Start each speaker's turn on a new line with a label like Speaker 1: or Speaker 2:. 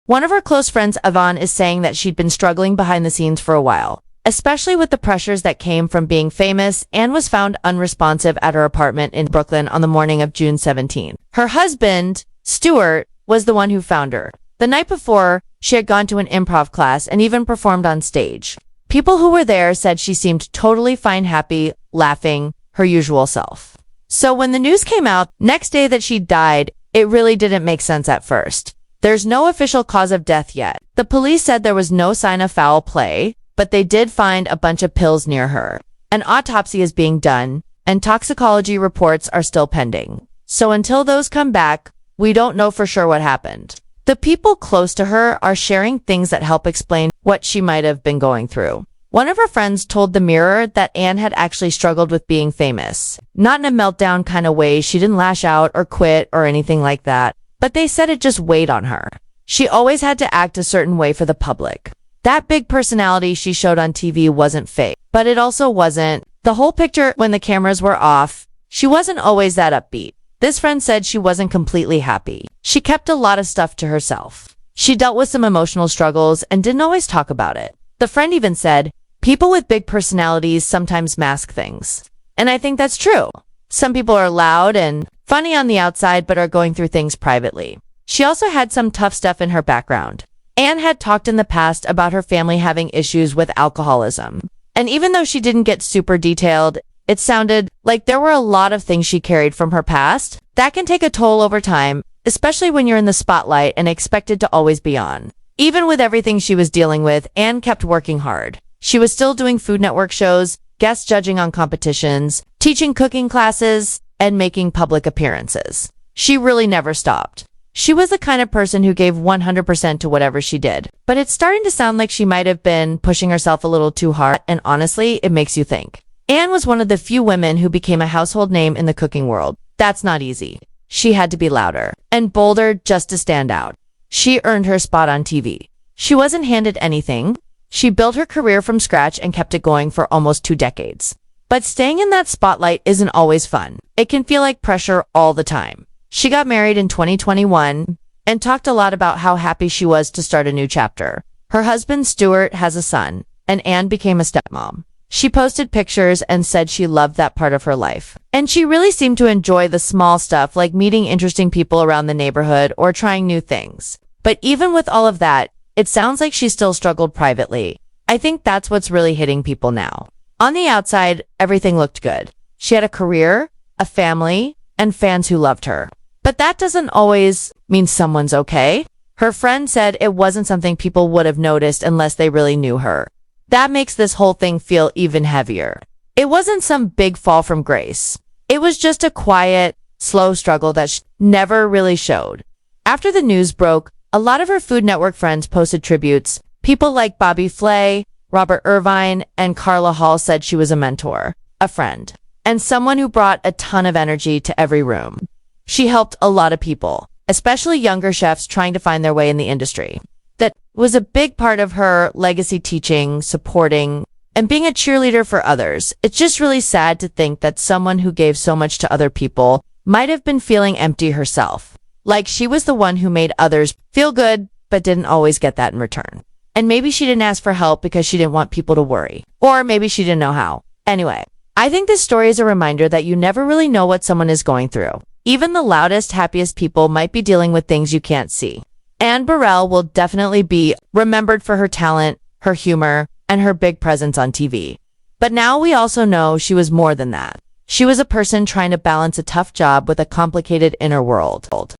Speaker 1: One of her close friends, Yvonne, is saying that she'd been struggling behind the scenes for a while, especially with the pressures that came from being famous. Anne was found unresponsive at her apartment in Brooklyn on the morning of June 17. Her husband, Stuart, was the one who found her. The night before, she had gone to an improv class and even performed on stage. People who were there said she seemed totally fine, happy, laughing, her usual self. So when the news came out next day that she died, it really didn't make sense at first. There's no official cause of death yet. The police said there was no sign of foul play, but they did find a bunch of pills near her. An autopsy is being done, and toxicology reports are still pending. So until those come back, we don't know for sure what happened. The people close to her are sharing things that help explain what she might have been going through. One of her friends told the Mirror that Anne had actually struggled with being famous. Not in a meltdown kind of way, she didn't lash out or quit or anything like that, but they said it just weighed on her. She always had to act a certain way for the public. That big personality she showed on TV wasn't fake, but it also wasn't the whole picture when the cameras were off. She wasn't always that upbeat. This friend said she wasn't completely happy. She kept a lot of stuff to herself. She dealt with some emotional struggles and didn't always talk about it. The friend even said, people with big personalities sometimes mask things. And I think that's true. Some people are loud and funny on the outside but are going through things privately. She also had some tough stuff in her background. Anne had talked in the past about her family having issues with alcoholism. And even though she didn't get super detailed, it sounded like there were a lot of things she carried from her past. That can take a toll over time, especially when you're in the spotlight and expected to always be on. Even with everything she was dealing with, Anne kept working hard. She was still doing Food Network shows, guest judging on competitions, teaching cooking classes, and making public appearances. She really never stopped. She was the kind of person who gave 100% to whatever she did. But it's starting to sound like she might have been pushing herself a little too hard, and honestly, it makes you think. Anne was one of the few women who became a household name in the cooking world. That's not easy. She had to be louder and bolder just to stand out. She earned her spot on TV. She wasn't handed anything. She built her career from scratch and kept it going for almost 2 decades. But staying in that spotlight isn't always fun. It can feel like pressure all the time. She got married in 2021 and talked a lot about how happy she was to start a new chapter. Her husband, Stuart, has a son, and Anne became a stepmom. She posted pictures and said she loved that part of her life. And she really seemed to enjoy the small stuff like meeting interesting people around the neighborhood or trying new things. But even with all of that, it sounds like she still struggled privately. I think that's what's really hitting people now. On the outside, everything looked good. She had a career, a family, and fans who loved her. But that doesn't always mean someone's okay. Her friend said it wasn't something people would have noticed unless they really knew her. That makes this whole thing feel even heavier. It wasn't some big fall from grace. It was just a quiet, slow struggle that never really showed. After the news broke, a lot of her Food Network friends posted tributes. People like Bobby Flay, Robert Irvine, and Carla Hall said she was a mentor, a friend, and someone who brought a ton of energy to every room. She helped a lot of people, especially younger chefs trying to find their way in the industry. That was a big part of her legacy, teaching, supporting, and being a cheerleader for others. It's just really sad to think that someone who gave so much to other people might have been feeling empty herself. Like she was the one who made others feel good, but didn't always get that in return. And maybe she didn't ask for help because she didn't want people to worry. Or maybe she didn't know how. Anyway, I think this story is a reminder that you never really know what someone is going through. Even the loudest, happiest people might be dealing with things you can't see. Anne Burrell will definitely be remembered for her talent, her humor, and her big presence on TV. But now we also know she was more than that. She was a person trying to balance a tough job with a complicated inner world.